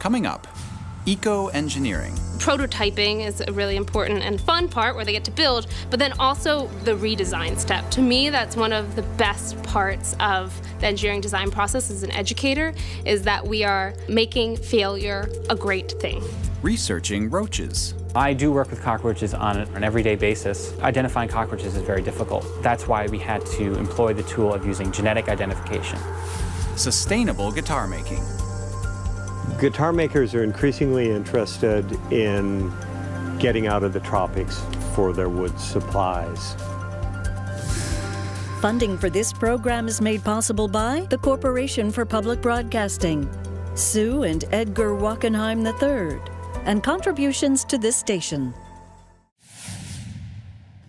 Coming up, eco-engineering. Prototyping is a really important and fun part where they get to build, but then also the redesign step. To me, that's one of the best parts of the engineering design process as an educator, is that we are making failure a great thing. Researching roaches. I do work with cockroaches on an everyday basis. Identifying cockroaches is very difficult. That's why we had to employ the tool of using genetic identification. Sustainable guitar making. Guitar makers are increasingly interested in getting out of the tropics for their wood supplies. Funding for this program is made possible by the Corporation for Public Broadcasting, Sue and Edgar Wackenheim III, and contributions to this station.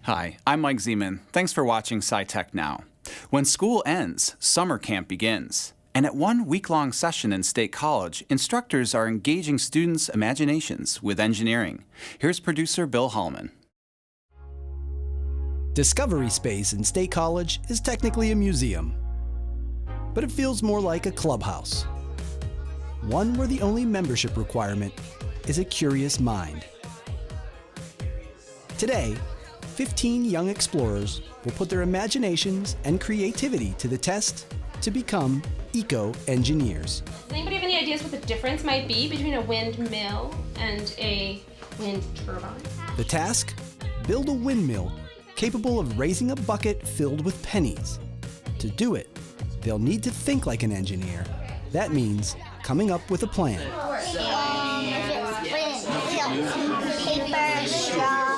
Hi, I'm Mike Zeman. Thanks for watching SciTech Now. When school ends, summer camp begins. And at one week-long session in State College, instructors are engaging students' imaginations with engineering. Here's producer Bill Hallman. Discovery Space in State College is technically a museum, but it feels more like a clubhouse. One where the only membership requirement is a curious mind. Today, 15 young explorers will put their imaginations and creativity to the test to become eco-engineers. Does anybody have any ideas what the difference might be between a windmill and a wind turbine? The task? Build a windmill capable of raising a bucket filled with pennies. To do it, they'll need to think like an engineer. That means coming up with a plan. Paper, straw.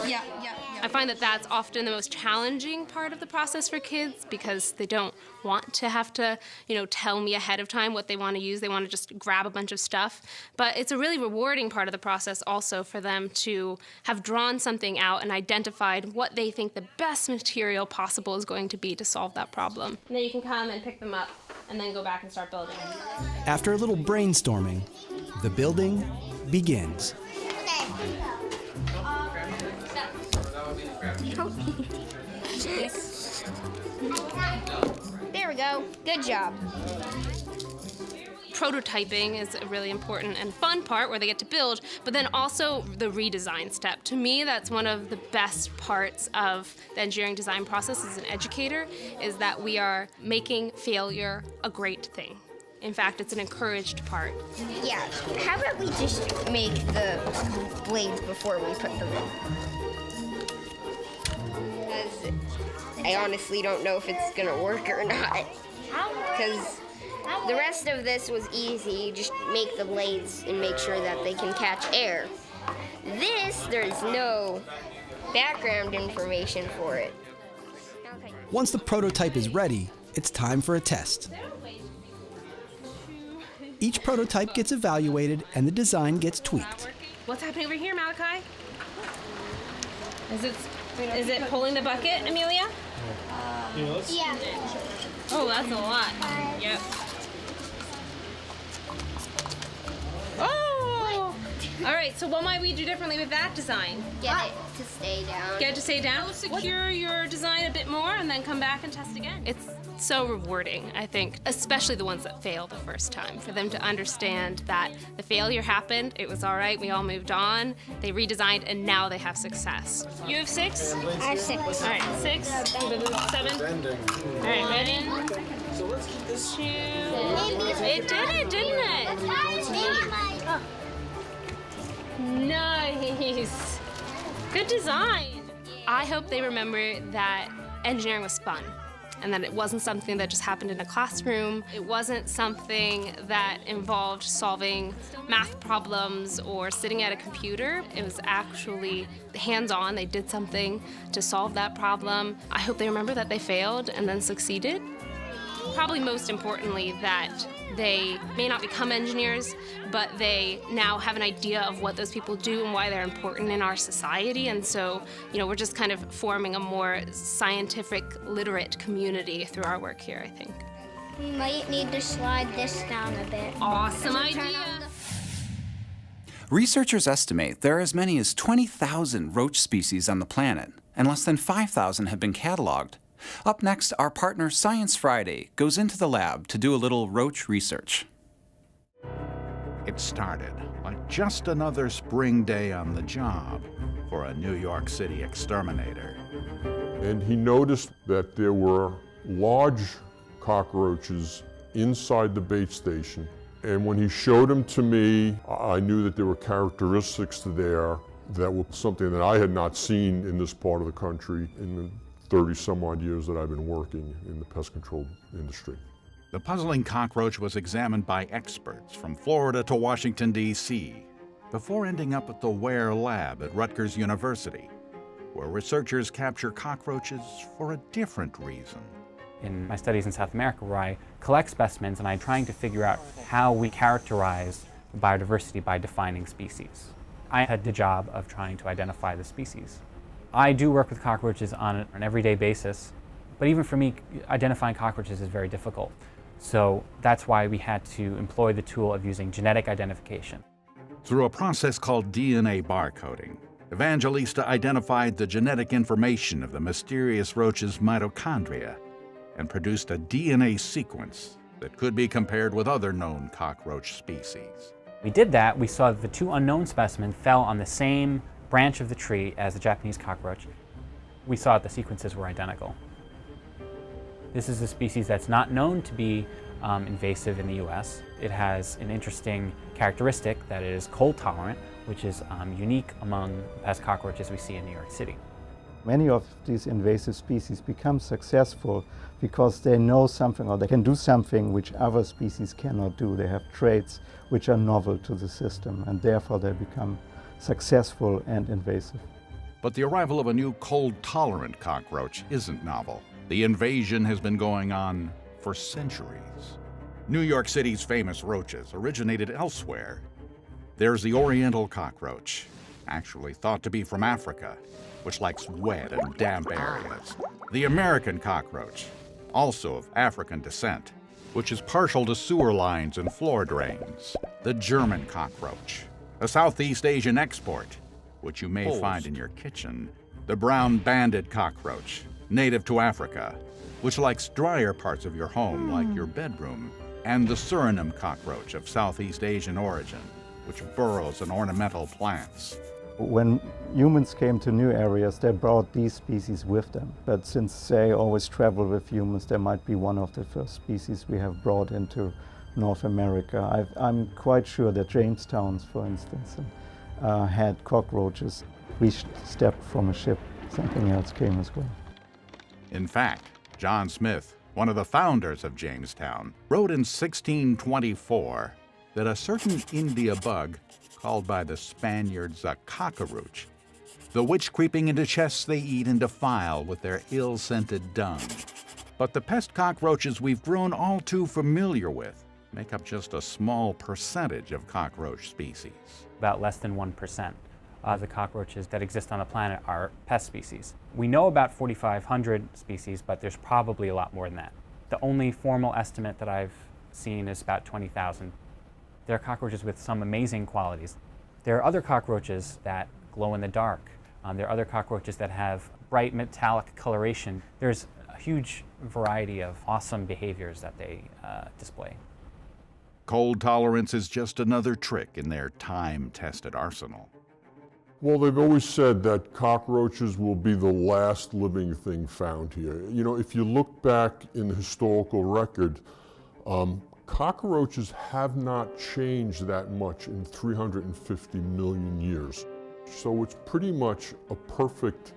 I find that that's often the most challenging part of the process for kids because they don't want to have to, tell me ahead of time what they want to use. They want to just grab a bunch of stuff. But it's a really rewarding part of the process also for them to have drawn something out and identified what they think the best material possible is going to be to solve that problem. And then you can come and pick them up and then go back and start building. After a little brainstorming, the building begins. There we go. Good job. Prototyping is a really important and fun part where they get to build, but then also the redesign step. To me, that's one of the best parts of the engineering design process as an educator, is that we are making failure a great thing. In fact, it's an encouraged part. Yeah. How about we just make the blades before we put them in? Because I honestly don't know if it's gonna work or not. Because the rest of this was easy. You just make the blades and make sure that they can catch air. This, there's no background information for it. Okay. Once the prototype is ready, it's time for a test. Each prototype gets evaluated and the design gets tweaked. What's happening over here, Malachi? Is it pulling the bucket, Amelia? Yeah. Oh, that's a lot. Yep. Oh! All right, so what might we do differently with that design? Get it to stay down. Get it to stay down? Secure your design a bit more and then come back and test again. It's so rewarding, I think, especially the ones that fail the first time, for them to understand that the failure happened, it was all right, we all moved on, they redesigned, and now they have success. You have 6? I have 6. All right, 6, 7. All right, ready? So let's keep this 2. It did it, didn't it? Oh. Nice. Good design. I hope they remember that engineering was fun and that it wasn't something that just happened in a classroom. It wasn't something that involved solving math problems or sitting at a computer. It was actually hands-on. They did something to solve that problem. I hope they remember that they failed and then succeeded. Probably most importantly, that they may not become engineers, but they now have an idea of what those people do and why they're important in our society. And so, we're just kind of forming a more scientific, literate community through our work here, I think. We might need to slide this down a bit. Awesome idea. Researchers estimate there are as many as 20,000 roach species on the planet, and less than 5,000 have been cataloged. Up next, our partner Science Friday goes into the lab to do a little roach research. It started like just another spring day on the job for a New York City exterminator. And he noticed that there were large cockroaches inside the bait station. And when he showed them to me, I knew that there were characteristics there that were something that I had not seen in this part of the country in the 30 some odd years that I've been working in the pest control industry. The puzzling cockroach was examined by experts from Florida to Washington, D.C., before ending up at the Ware lab at Rutgers University, where researchers capture cockroaches for a different reason. In my studies in South America, where I collect specimens and I'm trying to figure out how we characterize biodiversity by defining species. I had the job of trying to identify the species. I do work with cockroaches on an everyday basis, but even for me, identifying cockroaches is very difficult. So that's why we had to employ the tool of using genetic identification. Through a process called DNA barcoding, Evangelista identified the genetic information of the mysterious roach's mitochondria and produced a DNA sequence that could be compared with other known cockroach species. We did that. We saw that the two unknown specimens fell on the same branch of the tree as the Japanese cockroach. We saw that the sequences were identical. This is a species that's not known to be invasive in the US. It has an interesting characteristic that it is cold tolerant, which is unique among pest cockroaches we see in New York City. Many of these invasive species become successful because they know something or they can do something which other species cannot do. They have traits which are novel to the system, and therefore they become successful and invasive. But the arrival of a new cold-tolerant cockroach isn't novel. The invasion has been going on for centuries. New York City's famous roaches originated elsewhere. There's the oriental cockroach, actually thought to be from Africa, which likes wet and damp areas. The American cockroach, also of African descent, which is partial to sewer lines and floor drains. The German cockroach, a Southeast Asian export, which you may find in your kitchen. The brown-banded cockroach, native to Africa, which likes drier parts of your home, like your bedroom. And the Suriname cockroach of Southeast Asian origin, which burrows in ornamental plants. When humans came to new areas, they brought these species with them. But since they always travel with humans, they might be one of the first species we have brought into North America. I'm quite sure that Jamestown, for instance, had cockroaches. We stepped from a ship, something else came as well. In fact, John Smith, one of the founders of Jamestown, wrote in 1624 that a certain India bug, called by the Spaniards a cockroach, the which creeping into chests they eat and defile with their ill-scented dung. But the pest cockroaches we've grown all too familiar with make up just a small percentage of cockroach species. About less than 1% of the cockroaches that exist on the planet are pest species. We know about 4,500 species, but there's probably a lot more than that. The only formal estimate that I've seen is about 20,000. There are cockroaches with some amazing qualities. There are other cockroaches that glow in the dark. There are other cockroaches that have bright metallic coloration. There's a huge variety of awesome behaviors that they display. Cold tolerance is just another trick in their time-tested arsenal. Well, they've always said that cockroaches will be the last living thing found here. You know, if you look back in the historical record, cockroaches have not changed that much in 350 million years. So it's pretty much a perfect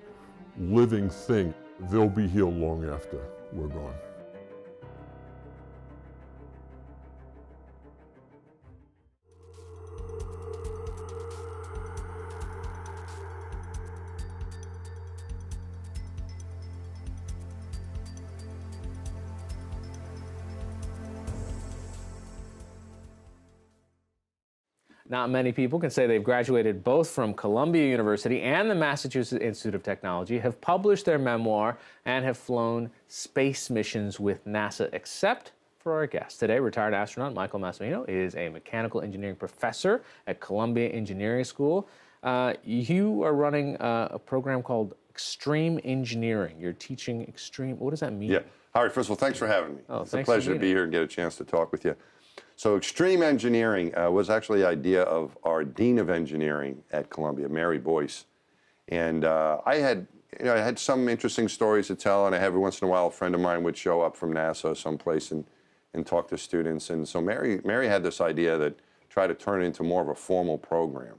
living thing. They'll be here long after we're gone. Not many people can say they've graduated both from Columbia University and the Massachusetts Institute of Technology, have published their memoir, and have flown space missions with NASA, except for our guest. Today, retired astronaut Michael Massimino is a mechanical engineering professor at Columbia Engineering School. You are running a program called Extreme Engineering. You're teaching extreme, what does that mean? Yeah, Harry, first of all, thanks for having me. Oh, it's a pleasure to be here and get a chance to talk with you. So extreme engineering was actually the idea of our Dean of Engineering at Columbia, Mary Boyce. And I had some interesting stories to tell, and every once in a while a friend of mine would show up from NASA someplace and talk to students. And so Mary had this idea that try to turn it into more of a formal program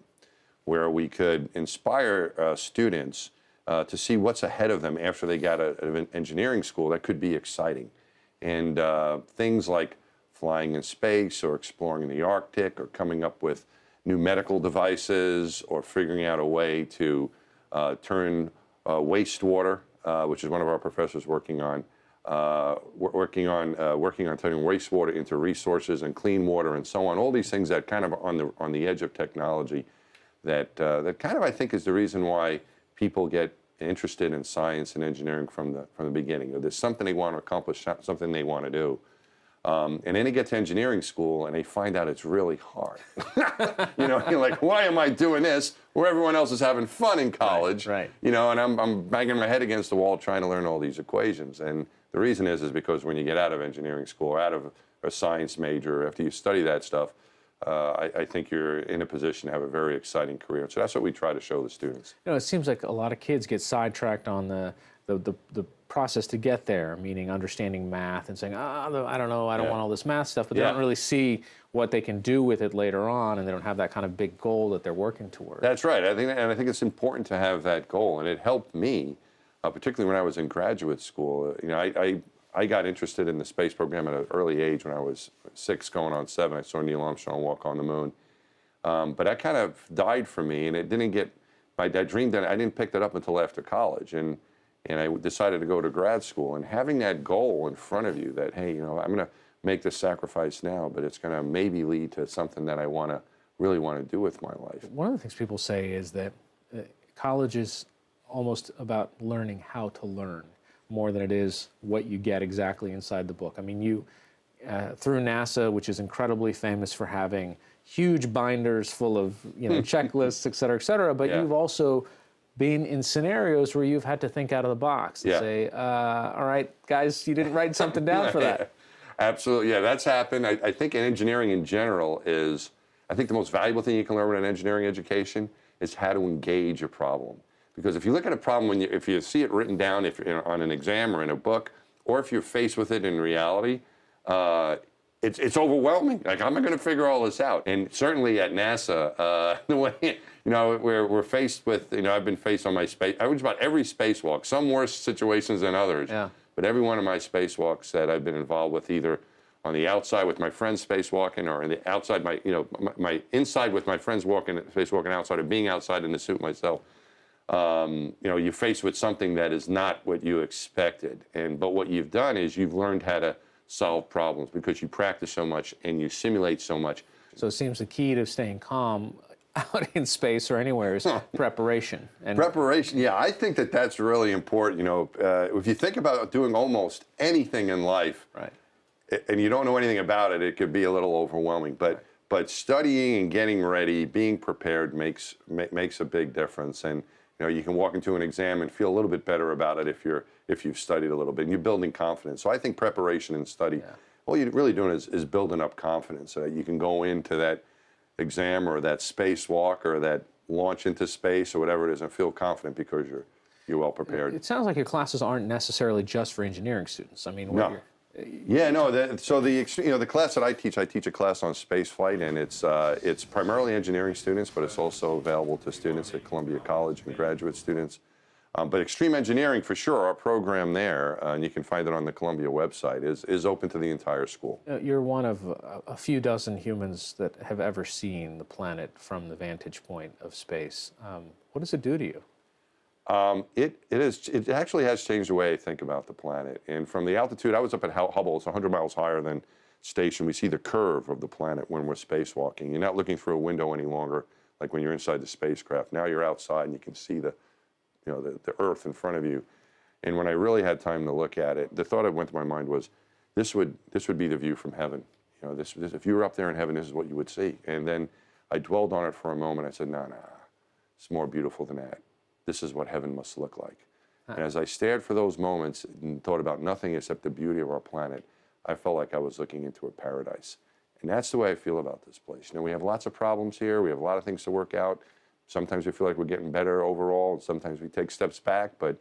where we could inspire students to see what's ahead of them after they got out of engineering school that could be exciting. And things like flying in space or exploring the Arctic or coming up with new medical devices or figuring out a way to turn wastewater, which is one of our professors working on turning wastewater into resources and clean water and so on. All these things that kind of on the edge of technology that kind of I think is the reason why people get interested in science and engineering from the beginning. There's something they want to accomplish, something they want to do. And then they get to engineering school and they find out it's really hard. You know, you're like, why am I doing this where everyone else is having fun in college? Right. You know, and I'm banging my head against the wall trying to learn all these equations. And the reason is because when you get out of engineering school or out of a science major, after you study that stuff, I think you're in a position to have a very exciting career. So that's what we try to show the students. You know, it seems like a lot of kids get sidetracked on the process to get there, meaning understanding math and saying, I don't know, I don't want all this math stuff, but they don't really see what they can do with it later on, and they don't have that kind of big goal that they're working toward. That's right. I think it's important to have that goal, and it helped me, particularly when I was in graduate school. You know, I got interested in the space program at an early age. When I was 6 going on 7, I saw Neil Armstrong walk on the moon. But that kind of died for me, and it didn't get, I dreamed that I didn't pick that up until after college. And I decided to go to grad school, and having that goal in front of you that, hey, you know, I'm going to make this sacrifice now, but it's going to maybe lead to something that I really want to do with my life. One of the things people say is that college is almost about learning how to learn more than it is what you get exactly inside the book. I mean, you, through NASA, which is incredibly famous for having huge binders full of, you know, checklists, et cetera, but you've also been in scenarios where you've had to think out of the box and say, all right, guys, you didn't write something down for that. Absolutely, yeah, that's happened. I think in engineering in general is, I think the most valuable thing you can learn in an engineering education is how to engage a problem. Because if you look at a problem, if you see it written down on an exam or in a book, or if you're faced with it in reality, it's overwhelming. Like, how am I going to figure all this out? And certainly at NASA, the way, you know, we're faced with, you know, I've been faced on my just about every spacewalk, some worse situations than others. Yeah. But every one of my spacewalks that I've been involved with, either on the outside with my friends spacewalking, or in the outside, my inside with my friends spacewalking outside, or being outside in the suit myself. You know, you're faced with something that is not what you expected. But what you've done is you've learned how to solve problems because you practice so much and you simulate so much. So it seems the key to staying calm out in space or anywhere is preparation. Preparation, yeah, I think that's really important. You know, if you think about doing almost anything in life, right, and you don't know anything about it, it could be a little overwhelming. But studying and getting ready, being prepared makes a big difference. And you know, you can walk into an exam and feel a little bit better about it if you've studied a little bit and you're building confidence. So I think preparation and study, all you're really doing is building up confidence so that you can go into that exam or that spacewalk or that launch into space or whatever it is and feel confident because you're well prepared. It sounds like your classes aren't necessarily just for engineering students. I mean, no. Yeah, no. So the class that I teach a class on space flight, and it's primarily engineering students, but it's also available to students at Columbia College and graduate students. But extreme engineering, for sure, our program there, and you can find it on the Columbia website, is open to the entire school. You're one of a few dozen humans that have ever seen the planet from the vantage point of space. What does it do to you? It actually has changed the way I think about the planet. And from the altitude, I was up at Hubble, it's 100 miles higher than station. We see the curve of the planet when we're spacewalking. You're not looking through a window any longer, like when you're inside the spacecraft. Now you're outside and you can see the Earth in front of you. And when I really had time to look at it, the thought that went to my mind was, this would be the view from heaven. You know, if you were up there in heaven, this is what you would see. And then I dwelled on it for a moment. I said, no, it's more beautiful than that. This is what heaven must look like. And as I stared for those moments and thought about nothing except the beauty of our planet, I felt like I was looking into a paradise. And that's the way I feel about this place. You know, we have lots of problems here. We have a lot of things to work out. Sometimes we feel like we're getting better overall, and sometimes we take steps back. But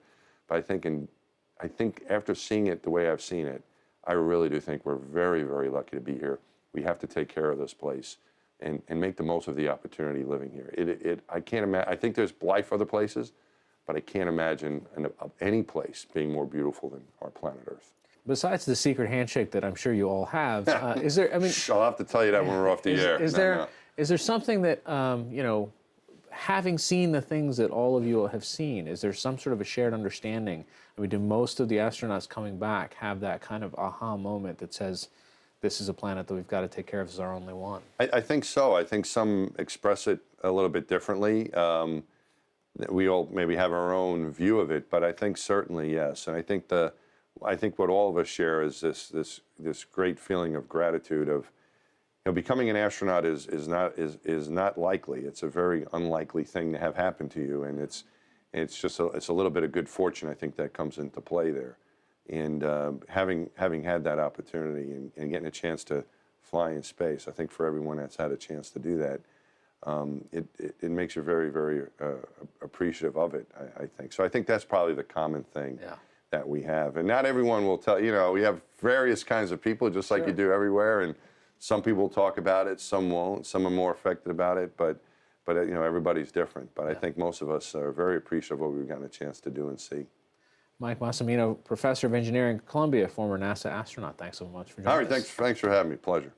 I think after seeing it the way I've seen it, I really do think we're very, very lucky to be here. We have to take care of this place and make the most of the opportunity living here. I can't imagine. I think there's life other places, but I can't imagine any place being more beautiful than our planet Earth. Besides the secret handshake that I'm sure you all have, is there? I mean, I'll have to tell you that when we're off the air. Is there something that you know, having seen the things that all of you have seen, is there some sort of a shared understanding? I mean, do most of the astronauts coming back have that kind of aha moment that says, this is a planet that we've got to take care of, this is our only one? I think so. I think some express it a little bit differently. We all maybe have our own view of it, but I think certainly yes. And I think what all of us share is this great feeling of gratitude of, you know, becoming an astronaut is not likely. It's a very unlikely thing to have happen to you, and it's just a little bit of good fortune, I think, that comes into play there. And having had that opportunity and getting a chance to fly in space, I think for everyone that's had a chance to do that, it makes you very, very appreciative of it, I think. So I think that's probably the common thing that we have. And not everyone will tell, you know, we have various kinds of people, just like you do everywhere, and some people talk about it, some won't, some are more affected about it, but you know, everybody's different. But I think most of us are very appreciative of what we've gotten a chance to do and see. Mike Massimino, Professor of Engineering at Columbia, former NASA astronaut. Thanks so much for joining us. All right, thanks for having me. Pleasure.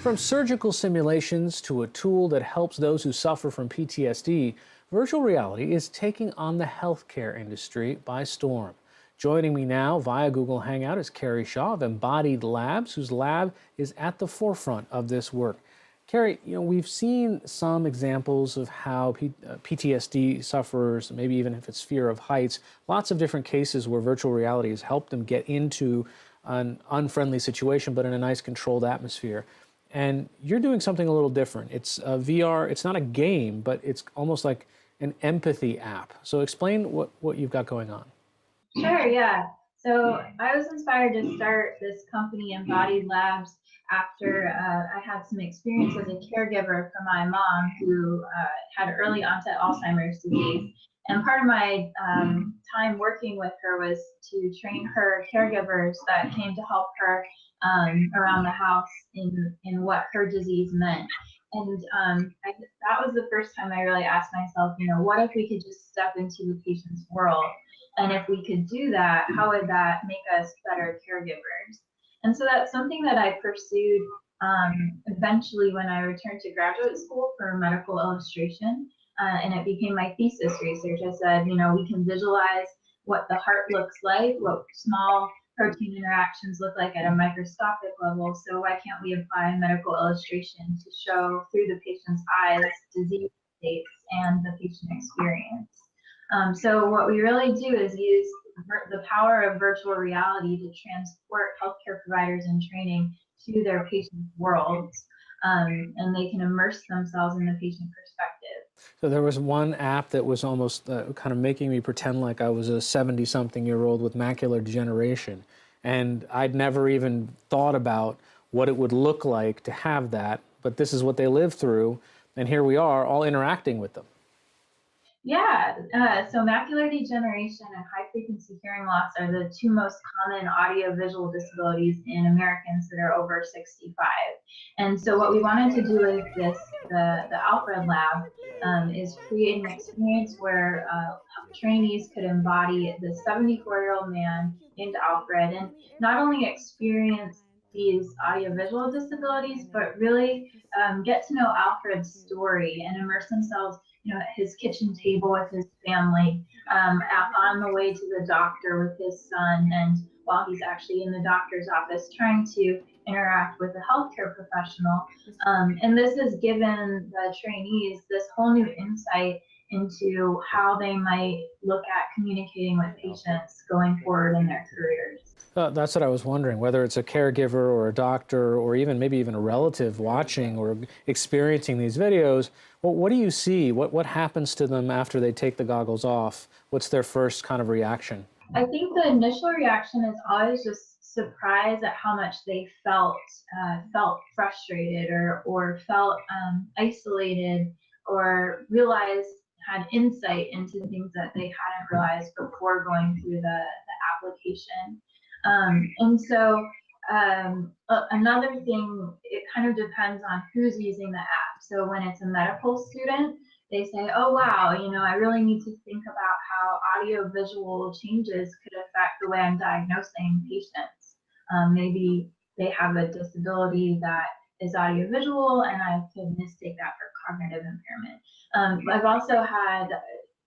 From surgical simulations to a tool that helps those who suffer from PTSD, virtual reality is taking on the healthcare industry by storm. Joining me now via Google Hangout is Carrie Shaw of Embodied Labs, whose lab is at the forefront of this work. Carrie, you know, we've seen some examples of how PTSD sufferers, maybe even if it's fear of heights, lots of different cases where virtual reality has helped them get into an unfriendly situation, but in a nice controlled atmosphere. And you're doing something a little different. It's a VR, it's not a game, but it's almost like an empathy app. So explain what you've got going on. Sure, yeah. So I was inspired to start this company, Embodied Labs, after I had some experience as a caregiver for my mom who had early onset Alzheimer's disease. And part of my time working with her was to train her caregivers that came to help her around the house in what her disease meant. And that was the first time I really asked myself, you know, what if we could just step into the patient's world? And if we could do that, how would that make us better caregivers? And so that's something that I pursued eventually when I returned to graduate school for medical illustration. And it became my thesis research. I said, you know, we can visualize what the heart looks like, what small protein interactions look like at a microscopic level. So why can't we apply medical illustration to show through the patient's eyes disease states and the patient experience? So what we really do is use the power of virtual reality to transport healthcare providers in training to their patients' worlds, and they can immerse themselves in the patient perspective. So there was one app that was almost kind of making me pretend like I was a 70-something-year-old with macular degeneration, and I'd never even thought about what it would look like to have that, but this is what they live through, and here we are all interacting with them. Yeah, so macular degeneration and high-frequency hearing loss are the two most common audio-visual disabilities in Americans that are over 65. And so what we wanted to do with the Alfred Lab, is create an experience where trainees could embody the 74-year-old man named Alfred and not only experience these audiovisual disabilities, but really get to know Alfred's story and immerse themselves at his kitchen table with his family, on the way to the doctor with his son, and while he's actually in the doctor's office trying to interact with a healthcare professional. And this has given the trainees this whole new insight into how they might look at communicating with patients going forward in their careers. That's what I was wondering, whether it's a caregiver or a doctor or maybe even a relative watching or experiencing these videos. Well, what do you see? What happens to them after they take the goggles off? What's their first kind of reaction? I think the initial reaction is always just surprise at how much they felt frustrated or felt isolated, or had insight into things that they hadn't realized before going through the application. And so another thing, it kind of depends on who's using the app. So when it's a medical student, they say, oh, wow, I really need to think about how audio-visual changes could affect the way I'm diagnosing patients. Maybe they have a disability that is audiovisual, and I could mistake that for cognitive impairment. I've also had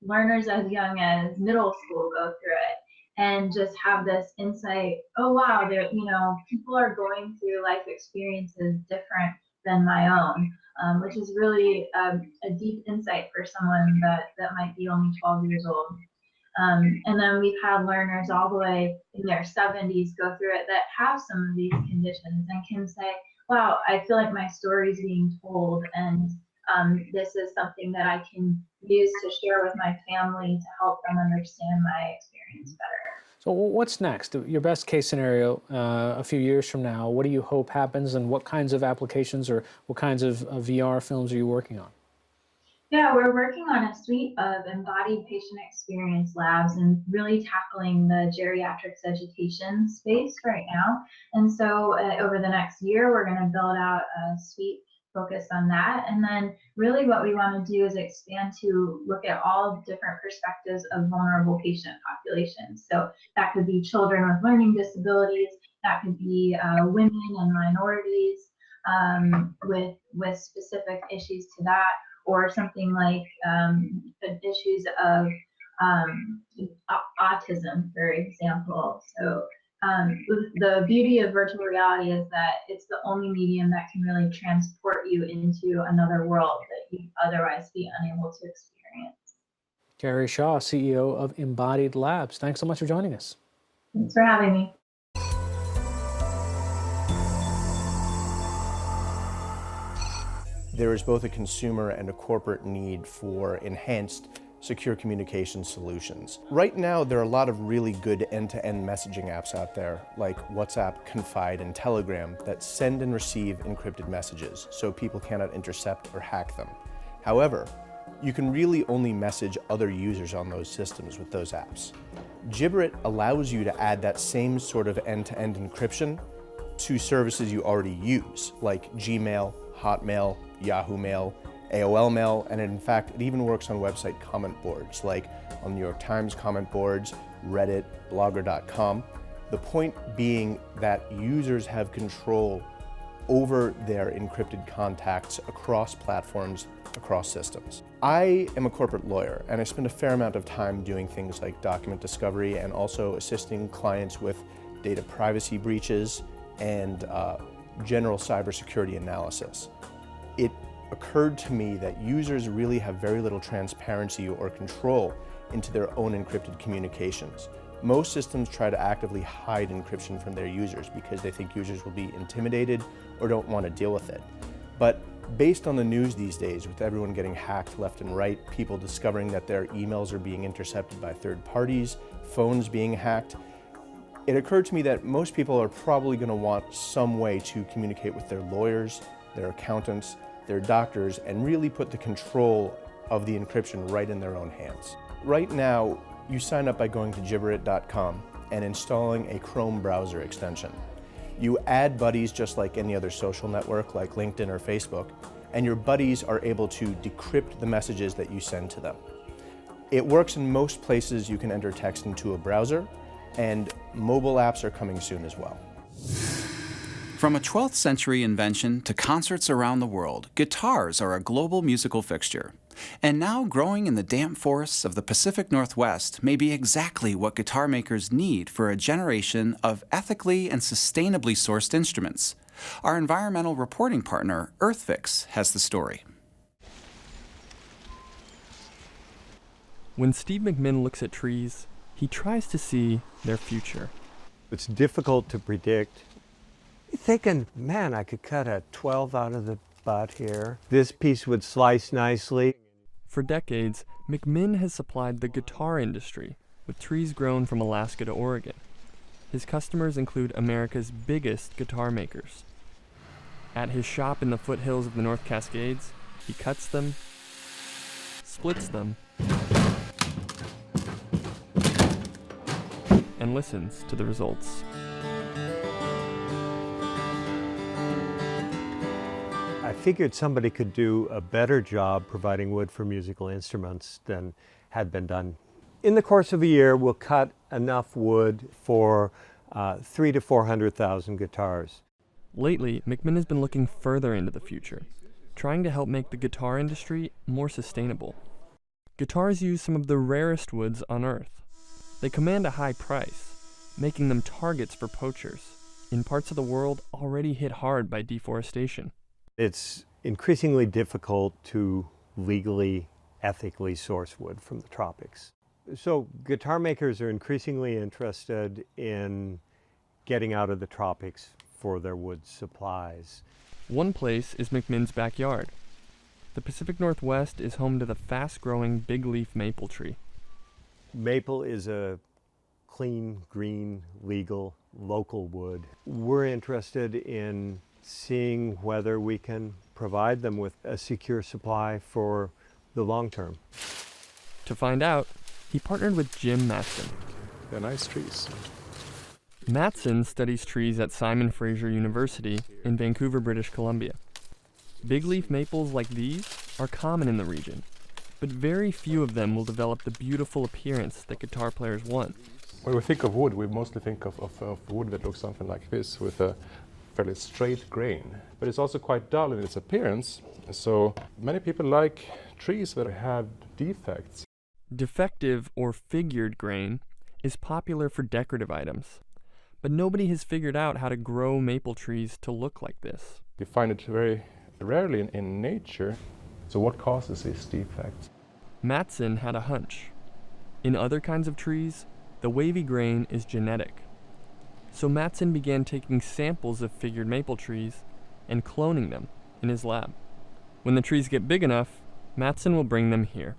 learners as young as middle school go through it and just have this insight, oh wow, people are going through life experiences different than my own, which is really a deep insight for someone that might be only 12 years old. And then we've had learners all the way in their 70s go through it that have some of these conditions and can say, wow, I feel like my story is being told, and this is something that I can use to share with my family to help them understand my experience better. So what's next? Your best case scenario a few years from now, what do you hope happens, and what kinds of applications or what kinds of VR films are you working on? Yeah, we're working on a suite of embodied patient experience labs and really tackling the geriatrics education space right now. And so over the next year, we're going to build out a suite focused on that. And then really what we want to do is expand to look at all different perspectives of vulnerable patient populations. So that could be children with learning disabilities, that could be women and minorities with specific issues to that, or something like issues of autism, for example. So the beauty of virtual reality is that it's the only medium that can really transport you into another world that you'd otherwise be unable to experience. Carrie Shaw, CEO of Embodied Labs. Thanks so much for joining us. Thanks for having me. There is both a consumer and a corporate need for enhanced secure communication solutions. Right now, there are a lot of really good end-to-end messaging apps out there, like WhatsApp, Confide, and Telegram, that send and receive encrypted messages, so people cannot intercept or hack them. However, you can really only message other users on those systems with those apps. Jibber allows you to add that same sort of end-to-end encryption to services you already use, like Gmail, Hotmail, Yahoo Mail, AOL Mail, and in fact, it even works on website comment boards, like on New York Times comment boards, Reddit, Blogger.com. The point being that users have control over their encrypted contacts across platforms, across systems. I am a corporate lawyer, and I spend a fair amount of time doing things like document discovery and also assisting clients with data privacy breaches and general cybersecurity analysis. It occurred to me that users really have very little transparency or control into their own encrypted communications. Most systems try to actively hide encryption from their users because they think users will be intimidated or don't want to deal with it. But based on the news these days, with everyone getting hacked left and right, people discovering that their emails are being intercepted by third parties, phones being hacked, it occurred to me that most people are probably going to want some way to communicate with their lawyers, their accountants, their doctors, and really put the control of the encryption right in their own hands. Right now, you sign up by going to Jibber.com and installing a Chrome browser extension. You add buddies just like any other social network like LinkedIn or Facebook, and your buddies are able to decrypt the messages that you send to them. It works in most places you can enter text into a browser, and mobile apps are coming soon as well. From a 12th century invention to concerts around the world, guitars are a global musical fixture. And now growing in the damp forests of the Pacific Northwest may be exactly what guitar makers need for a generation of ethically and sustainably sourced instruments. Our environmental reporting partner, EarthFix, has the story. When Steve McMinn looks at trees, he tries to see their future. It's difficult to predict. You're thinking, man, I could cut a 12 out of the butt here. This piece would slice nicely. For decades, McMinn has supplied the guitar industry with trees grown from Alaska to Oregon. His customers include America's biggest guitar makers. At his shop in the foothills of the North Cascades, he cuts them, splits them, and listens to the results. I figured somebody could do a better job providing wood for musical instruments than had been done. In the course of a year, we'll cut enough wood for 300,000 to 400,000 guitars. Lately, McMinn has been looking further into the future, trying to help make the guitar industry more sustainable. Guitars use some of the rarest woods on Earth. They command a high price, making them targets for poachers in parts of the world already hit hard by deforestation. It's increasingly difficult to legally, ethically source wood from the tropics. So guitar makers are increasingly interested in getting out of the tropics for their wood supplies. One place is McMinn's backyard. The Pacific Northwest is home to the fast-growing big-leaf maple tree. Maple is a clean, green, legal, local wood. We're interested in seeing whether we can provide them with a secure supply for the long term. To find out, he partnered with Jim Matson. They're nice trees. Matson studies trees at Simon Fraser University in Vancouver, British Columbia. Big leaf maples like these are common in the region, but very few of them will develop the beautiful appearance that guitar players want. When we think of wood, we mostly think of wood that looks something like this, with a fairly straight grain. But it's also quite dull in its appearance, so many people like trees that have defects. Defective or figured grain is popular for decorative items, but nobody has figured out how to grow maple trees to look like this. You find it very rarely in nature. So what causes these defects? Matson had a hunch. In other kinds of trees, the wavy grain is genetic. So Matson began taking samples of figured maple trees and cloning them in his lab. When the trees get big enough, Matson will bring them here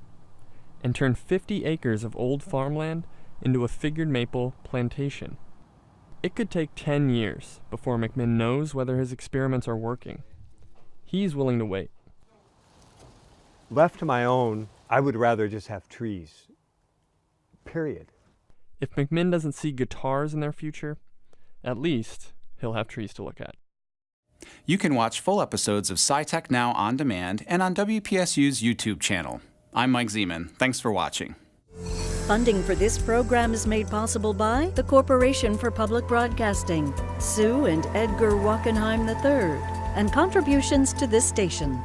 and turn 50 acres of old farmland into a figured maple plantation. It could take 10 years before McMinn knows whether his experiments are working. He's willing to wait. Left to my own, I would rather just have trees. Period. If McMinn doesn't see guitars in their future, at least he'll have trees to look at. You can watch full episodes of SciTech Now on demand and on WPSU's YouTube channel. I'm Mike Zeman. Thanks for watching. Funding for this program is made possible by the Corporation for Public Broadcasting, Sue and Edgar Wackenheim III, and contributions to this station.